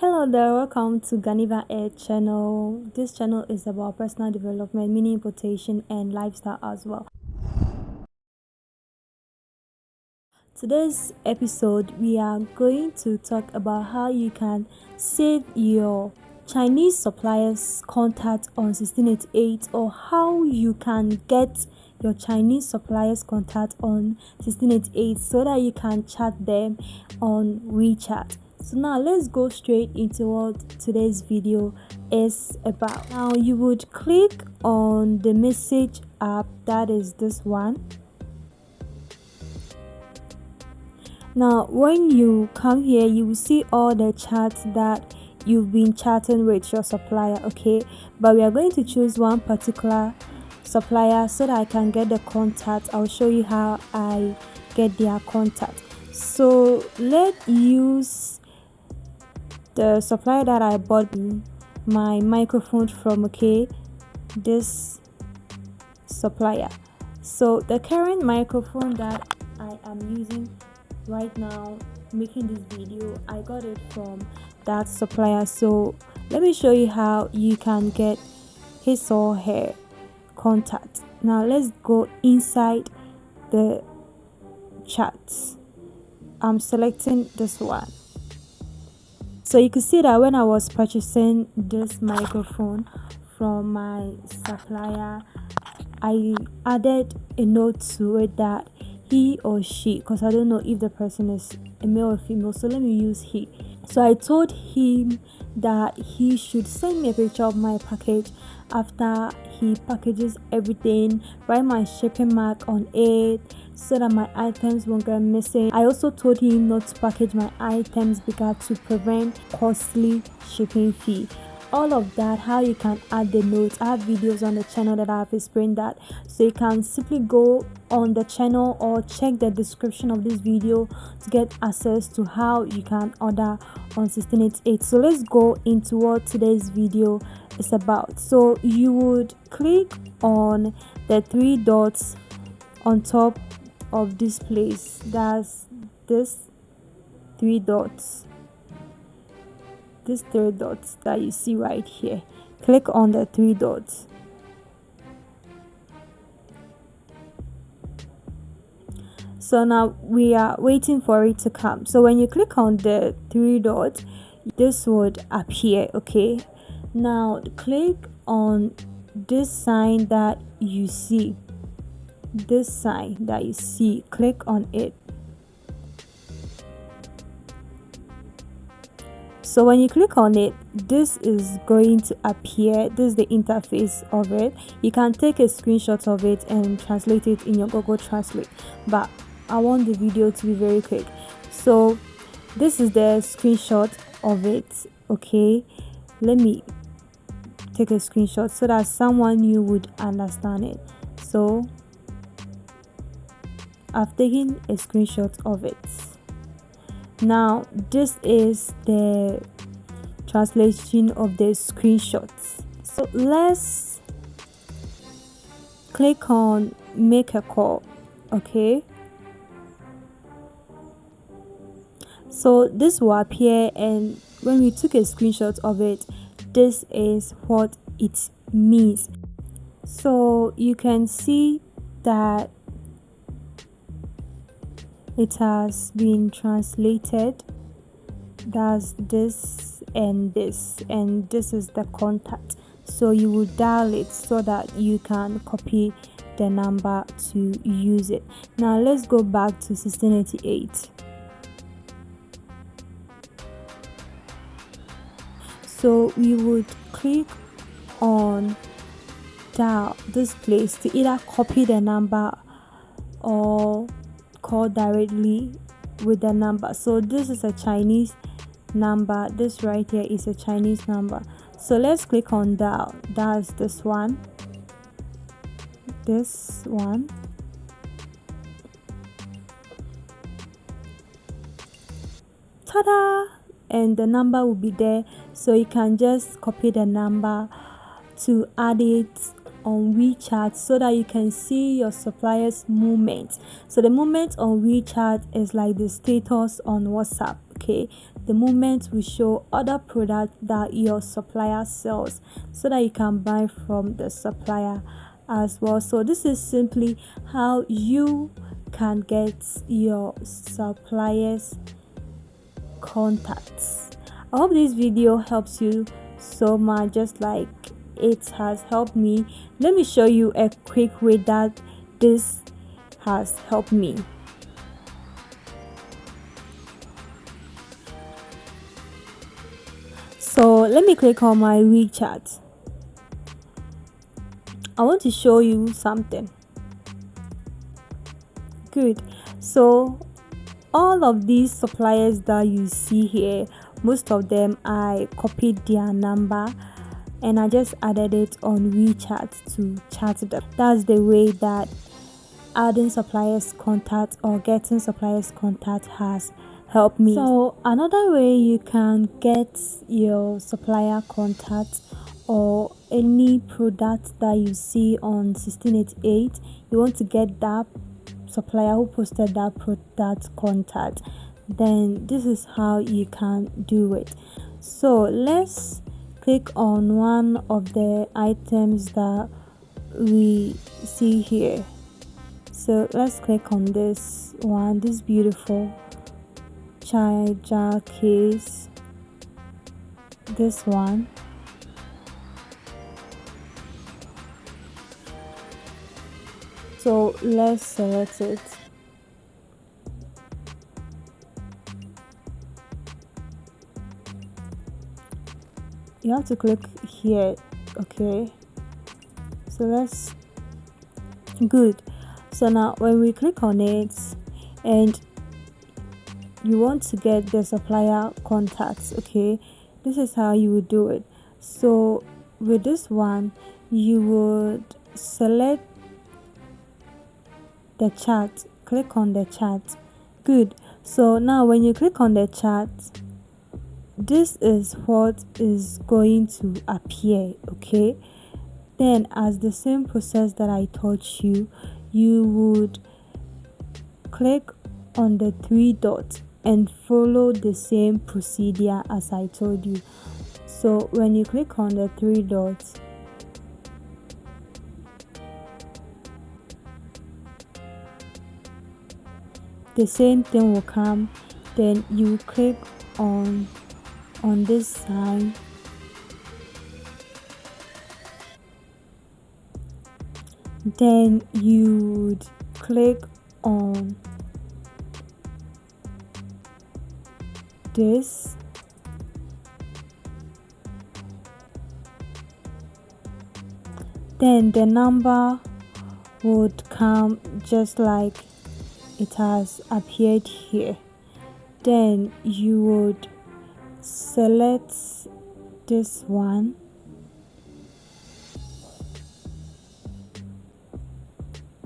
Hello there, welcome to Ghaneva Air channel. This channel is about personal development, mini importation and lifestyle as well. Today's episode, we are going to talk about how you can save your Chinese suppliers contact on 1688, or how you can get your Chinese suppliers contact on 1688 so that you can chat them on WeChat. So now let's go straight into what today's video is about. Now you would click on the message app, that is this one. Now when you come here, you will see all the chats that you've been chatting with your supplier, okay? But we are going to choose one particular supplier so that I can get the contact. I'll show you how I get their contact. So let's use the supplier that I bought my microphone from, okay? This supplier. So the current microphone that I am using right now making this video, I got it from that supplier. So let me show you how you can get his or her contact. Now let's go inside the chats. I'm selecting this one. So you can see that when I was purchasing this microphone from my supplier, I added a note to it that he or she, because I don't know if the person is a male or female, so let me use he. So I told him that he should send me a picture of my package after he packages everything, write my shipping mark on it so that my items won't get missing. I also told him not to package my items because to prevent costly shipping fee. All of that, how you can add the notes. I have videos on the channel that I have explained that, so you can simply go on the channel or check the description of this video to get access to how you can order on 1688. So let's go into what today's video is about. So you would click on the three dots on top of this place, that's this three dots, these three dots that you see right here. Click on the three dots. So now we are waiting for it to come. So when you click on the three dots, this would appear, okay? Now click on this sign that you see, this sign that you see, click on it. So when you click on it, this is going to appear. This is the interface of it. You can take a screenshot of it and translate it in your Google Translate, but I want the video to be very quick. So this is the screenshot of it, okay? Let me take a screenshot so that someone new would understand it. So I've taken a screenshot of it. Now this is the translation of the screenshots. So let's click on make a call, okay? So this will appear, and when we took a screenshot of it, this is what it means. So you can see that it has been translated. That's this, and this is the contact. So you will dial it so that you can copy the number to use it. Now let's go back to 1688. So we would click on dial this place to either copy the number or call directly with the number. So this is a Chinese number, this right here is a Chinese number. So let's click on dial. That's this one, this one. Ta-da! And the number will be there, so you can just copy the number to add it on WeChat so that you can see your supplier's movement. So the movement on WeChat is like the status on WhatsApp, okay? The moment we show other products that your supplier sells so that you can buy from the supplier as well. So this is simply how you can get your suppliers contacts. I hope this video helps you so much, just like it has helped me. Let me show you a quick way that this has helped me. So let me click on my WeChat. I want to show you something. Good. So all of these suppliers that you see here, most of them I copied their number and I just added it on WeChat to chat them. That's the way that adding suppliers contact or getting suppliers contact has helped me. So another way you can get your supplier contact or any product that you see on 1688, you want to get that supplier who posted that product contact, then this is how you can do it. So let's click on one of the items that we see here. So let's click on this one, this beautiful charger case, this one. So let's select it. You have to click here, okay? So let's good. So now when we click on it and you want to get the supplier contacts, okay, this is how you would do it. So with this one, you would select the chat, click on the chat. Good. So now when you click on the chat, this is what is going to appear, okay? Then as the same process that I taught you, you would click on the three dots and follow the same procedure as I told you. So when you click on the three dots, the same thing will come. Then you click on this sign, then you would click on this, then the number would come just like it has appeared here. Then you would select this one,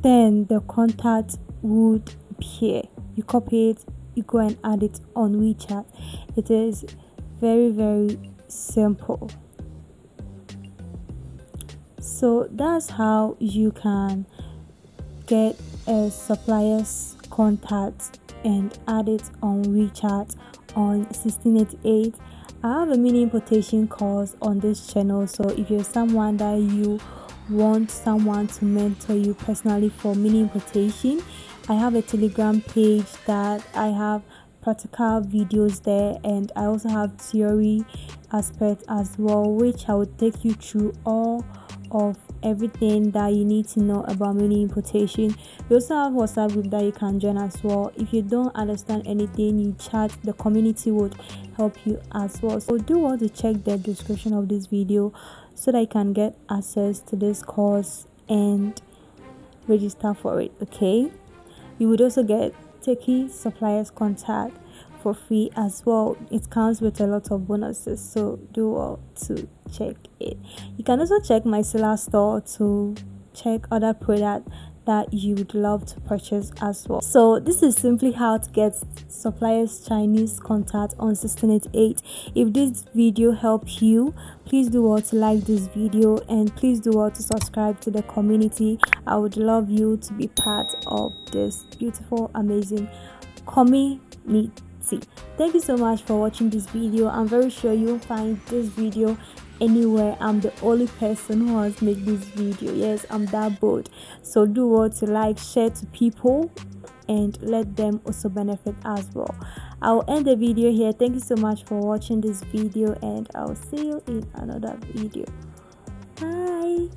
then the contact would appear. You copy it, you go and add it on WeChat. It is very, very simple. So that's how you can get a supplier's contact and add it on WeChat on 1688. I have a mini importation course on this channel, so if you're someone that you want someone to mentor you personally for mini importation, I have a Telegram page that I have practical videos there, and I also have theory aspect as well, which I will take you through all of everything that you need to know about mini importation. We also have WhatsApp group that you can join as well. If you don't understand anything, you chat, the community would help you as well. So do want to check the description of this video so that you can get access to this course and register for it, okay? You would also get Techie suppliers contact for free as well. It comes with a lot of bonuses, so do well to check it. You can also check my seller store to check other products that you would love to purchase as well. So this is simply how to get suppliers Chinese contact on 1688. If this video helped you, please do well to like this video and please do well to subscribe to the community. I would love you to be part of this beautiful, amazing community. See, thank you so much for watching this video. I'm very sure you'll find this video anywhere. I'm the only person who has made this video. Yes, I'm that bold. So do what to like, share to people, and let them also benefit as well. I'll end the video here. Thank you so much for watching this video, and I'll see you in another video. Bye.